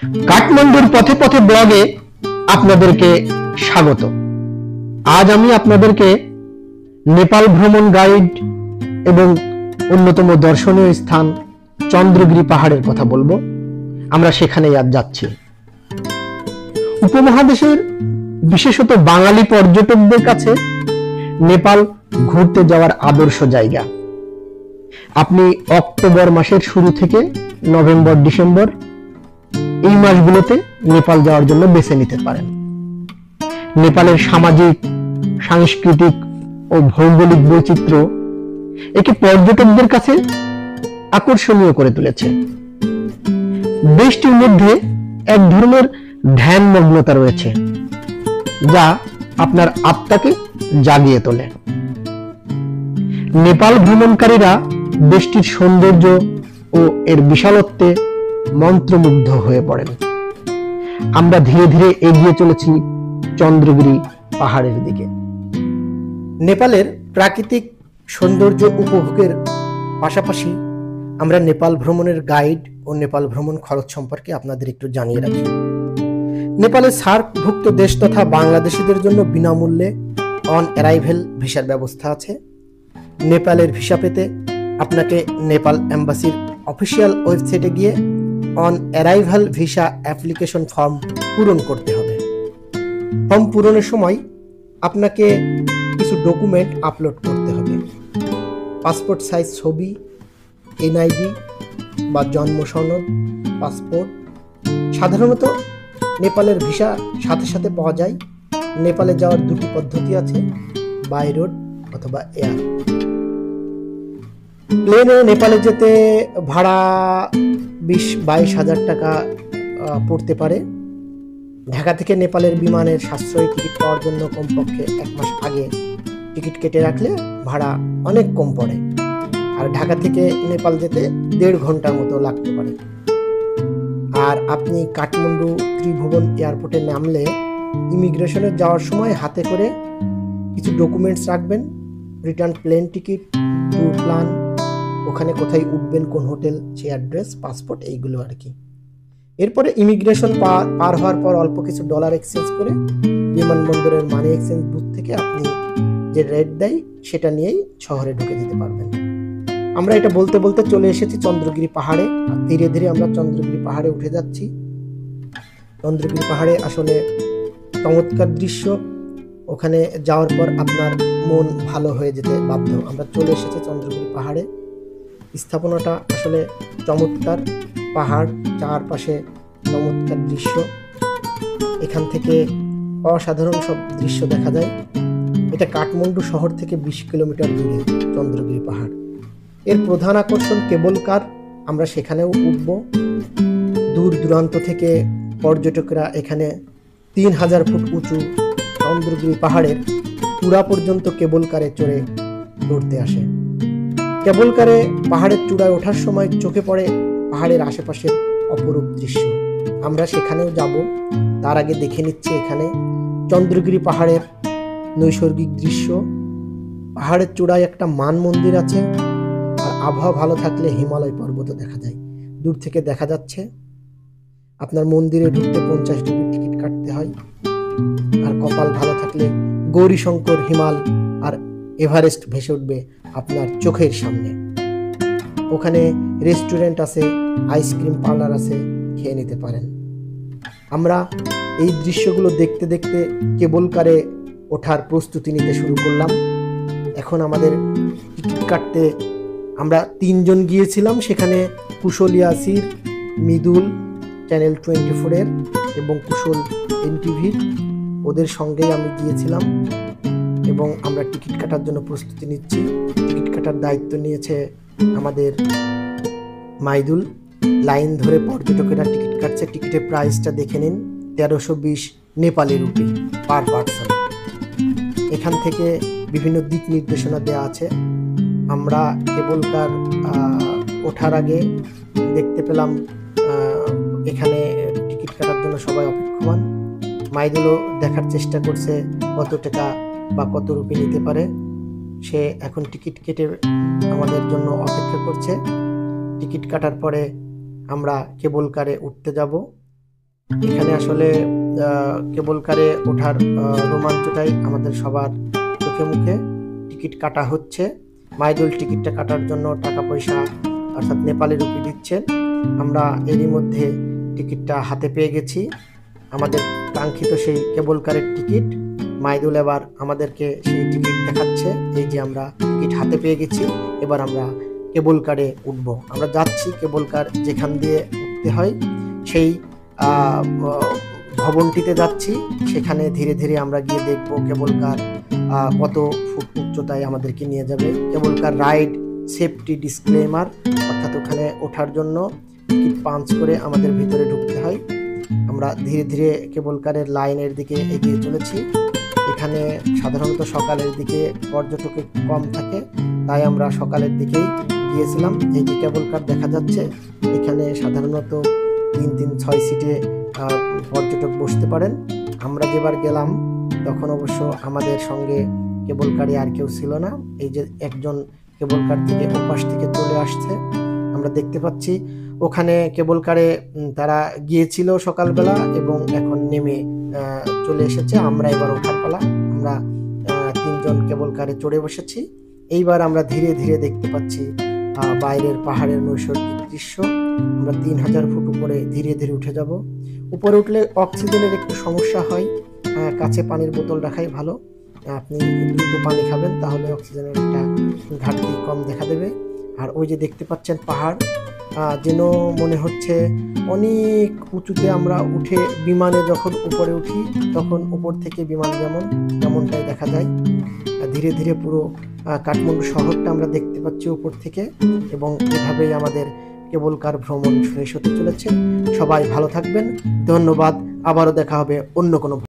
কাঠমান্ডুর পথে পথে ব্লগে আপনাদেরকে স্বাগত। আজ আমি আপনাদেরকে নেপাল ভ্রমণ গাইড এবং অন্যতম দর্শনীয় স্থান চন্দ্রগিরি পাহাড়ের কথা বলবো। আমরা সেখানেই আজ যাচ্ছি। উপমহাদেশের বিশেষত বাঙালি পর্যটকদের কাছে নেপাল ঘুরতে যাওয়ার আদর্শ জায়গা। আপনি অক্টোবর মাসের শুরু থেকে নভেম্বর ডিসেম্বর এই মাসগুলোতে নেপাল যাওয়ার জন্য বেছে নিতে পারেন। নেপালের সামাজিক, সাংস্কৃতিক ও ভৌগোলিক বৈচিত্র্য একে পর্যটকদের কাছে আকর্ষণীয় করে তুলেছে। দেশটির মধ্যে এক ধরনের ধ্যান মগ্নতা রয়েছে, যা আপনার আত্মাকে জাগিয়ে তোলে। নেপাল ভ্রমণকারীরা দেশটির সৌন্দর্য ও এর বিশালত্বে মন্ত্রমুগ্ধ হয়ে পড়েন। আমরা ধীরে ধীরে এগিয়ে চলেছি চন্দ্রগিরি পাহাড়ের দিকে। নেপালের প্রাকৃতিক সৌন্দর্য উপভোগের পাশাপাশি আমরা নেপাল ভ্রমণের গাইড ও নেপাল ভ্রমণ খরচ সম্পর্কে আপনাদের একটু জানিয়ে রাখি। নেপালে সার্কভুক্ত দেশ তথা বাংলাদেশিদের জন্য বিনামূল্যে অন অ্যারাইভেল ভিসার ব্যবস্থা আছে। নেপালের ভিসা পেতে আপনাকে নেপাল এম্বাসির অফিসিয়াল ওয়েবসাইটে গিয়ে on arrival visa application form পূরণ করতে হবে। ফর্ম পূরণের সময় আপনাকে কিছু ডকুমেন্ট আপলোড করতে হবে। পাসপোর্ট সাইজ ছবি, এনআইডি বা জন্ম সনদ, পাসপোর্ট। সাধারণত নেপালের ভিসা সাথে সাথে পাওয়া যায়। নেপালে যাওয়ার দুটি পদ্ধতি আছে, বাই রোড অথবা এয়ার। প্লেনে নেপালে যেতে ভাড়া 20-22 হাজার টাকা পড়তে পারে। ঢাকা থেকে নেপালের বিমানের সাশ্রয়ী টিকিট পাওয়ার জন্য কমপক্ষে 1 মাস আগে টিকিট কেটে রাখলে ভাড়া অনেক কম পড়ে। আর ঢাকা থেকে নেপাল যেতে 1.5 ঘন্টার মতো লাগতে পারে। আর আপনি কাঠমান্ডু ত্রিভুবন এয়ারপোর্টে নামলে ইমিগ্রেশনে যাওয়ার সময় হাতে করে কিছু ডকুমেন্টস রাখবেন, return plane ticket, tour plan, ওখানে কোথায় উঠবেন, কোন হোটেল, সে অ্যাড্রেস, পাসপোর্ট, এইগুলো আর কি। এরপরে ইমিগ্রেশন পার হওয়ার পর অল্প কিছু ডলার এক্সচেঞ্জ করে বিমানবন্দরের মানি এক্সচেঞ্জ বুথ থেকে আপনি যে রেট দেয় সেটা নিয়েই শহরে ঢুকে যেতে পারবেন। আমরা এটা বলতে বলতে চলে এসেছি চন্দ্রগিরি পাহাড়ে। ধীরে ধীরে আমরা চন্দ্রগিরি পাহাড়ে উঠে যাচ্ছি। চন্দ্রগিরি পাহাড়ে আসলে চমৎকার দৃশ্য। ওখানে যাওয়ার পর আপনার মন ভালো হয়ে যেতে বাধ্য। আমরা চলে এসেছি চন্দ্রগিরি পাহাড়ে। স্থাপনাটা আসলে চমৎকার। পাহাড়, চারপাশে চমৎকার দৃশ্য। এখান থেকে অসাধারণ সব দৃশ্য দেখা যায়। এটা কাঠমান্ডু শহর থেকে 20 কিলোমিটার দূরে চন্দ্রগিরি পাহাড়। এর প্রধান আকর্ষণ কেবল কার। আমরা সেখানেও উঠব। দূর দূরান্ত থেকে পর্যটকরা এখানে 3000 ফুট উঁচু চন্দ্রগিরি পাহাড়ের চূড়া পর্যন্ত কেবল কারে চড়ে ঘুরতে আসে। কেবল কারে পাহাড়ের চূড়ায় ওঠার সময় চোখে পড়ে পাহাড়ের আশেপাশের অপরূপ দৃশ্য। আমরা সেখানেও যাব। তার আগে দেখে নিচ্ছি এখানে চন্দ্রগিরি পাহাড়ের নৈসর্গিক দৃশ্য। পাহাড়ের চূড়ায় একটা মান মন্দির আছে। আর আবহাওয়া ভালো থাকলে হিমালয় পর্বত দেখা যায়। দূর থেকে দেখা যাচ্ছে। আপনার মন্দিরে ঢুকতে 50 রুপির টিকিট কাটতে হয়। আর কপাল ভালো থাকলে গৌরীশঙ্কর, হিমাল আর এভারেস্ট ভেসে উঠবে আপনার চোখের সামনে। ওখানে রেস্টুরেন্ট আছে, আইসক্রিম পার্লার আছে, খেয়ে নিতে পারেন। আমরা এই দৃশ্যগুলো দেখতে দেখতে কেবল কারে ওঠার প্রস্তুতি নিতে শুরু করলাম। এখন আমাদের টিকিট কাটতে আমরা 3 জন গিয়েছিলাম। সেখানে কুশল ইয়াসির, মৃদুল চ্যানেল 24-এর এবং কুশল এনটিভির, ওদের সঙ্গেই আমি গিয়েছিলাম এবং আমরা টিকিট কাটার জন্য প্রস্তুতি নিচ্ছি। টিকিট কাটার দায়িত্ব নিয়েছে আমাদের মাইদুল। লাইন ধরে পর্যটকেরা টিকিট কাটছে। টিকিটের প্রাইসটা দেখে নিন, 1320 নেপালি রুপি পার পার্সন। এখান থেকে বিভিন্ন দিক নির্দেশনা দেওয়া আছে। আমরা কেবল কার ওঠার আগে দেখতে পেলাম এখানে টিকিট কাটার জন্য সবাই অপেক্ষমান। মাইদুলও দেখার চেষ্টা করছে কত টাকা বা কত রুপি নিতে পারে। সে এখন টিকিট কেটে আমাদের জন্য অপেক্ষা করছে। টিকিট কাটার পরে আমরা কেবল কারে উঠতে যাব। এখানে আসলে কেবল কারে ওঠার রোমাঞ্চটাই আমাদের সবার চোখে মুখে। টিকিট কাটা হচ্ছে। মাইদুল টিকিটটা কাটার জন্য টাকা পয়সা অর্থাৎ নেপালি রুপি দিচ্ছেন। আমরা এরই মধ্যে টিকিটটা হাতে পেয়ে গেছি, আমাদের কাঙ্ক্ষিত সেই কেবল কারের টিকিট। মাইদুল এবার আমাদেরকে সেই টিকিট দেখাচ্ছে, এই যে আমরা টিকিট হাতে পেয়ে গেছি, এবার আমরা কেবল কারে উঠবো। আমরা যাচ্ছি কেবল কার যেখান দিয়ে উঠতে হয় সেই ভবনটিতে যাচ্ছি। সেখানে ধীরে ধীরে আমরা গিয়ে দেখবো কেবল কার কত ফুট উচ্চতায় আমাদেরকে নিয়ে যাবে। কেবল কার রাইড সেফটি ডিসক্লেমার, অর্থাৎ ওখানে ওঠার জন্য টিকিট পাঞ্চ করে আমাদের ভিতরে ঢুকতে হয়। আমরা ধীরে ধীরে কেবল কারের লাইনের দিকে এগিয়ে চলেছি। এখানে সাধারণত সকালের দিকে পর্যটক কম থাকে, তাই আমরা সকালের দিকেই গিয়েছিলাম। এই যে কেবল কার দেখা যাচ্ছে, এখানে সাধারণত 3-6 সিটে পর্যটক বসতে পারেন। আমরা যেবার গেলাম তখন অবশ্য আমাদের সঙ্গে কেবল কারে আর কেউ ছিল না। এই যে একজন কেবল কার থেকে ওপাশ থেকে চলে আসছে, আমরা দেখতে পাচ্ছি। ওখানে কেবল কারে তারা গিয়েছিল সকালবেলা এবং এখন নেমে চলে এসেছে। আমরা এবার ওঠার পালা। আমরা 3 জন কেবল কারে চড়ে বসেছি। এইবার আমরা ধীরে ধীরে দেখতে পাচ্ছি বাইরের পাহাড়ের নৈসর্গিক দৃশ্য। আমরা 3000 ফুট উপরে ধীরে ধীরে উঠে যাব। উপরে উঠলে অক্সিজেনের একটু সমস্যা হয়, কাছে পানির বোতল রাখাই ভালো। আপনি দ্রুত পানি খাবেন, তাহলে অক্সিজেনের একটা ঘাটতি কম দেখা দেবে। আর ওই যে দেখতে পাচ্ছেন পাহাড়, যেন মনে হচ্ছে অনেক উঁচুতে আমরা উঠে বিমানে যখন উপরে উঠি তখন উপর থেকে বিমান যেমনটাই দেখা যায়। ধীরে ধীরে পুরো কাঠমান্ডু শহরটা আমরা দেখতে পাচ্ছি উপর থেকে, এবং এভাবেই আমাদের কেবল কার ভ্রমণ শেষ হতে চলেছে। সবাই ভালো থাকবেন, ধন্যবাদ। আবারও দেখা হবে অন্য কোনো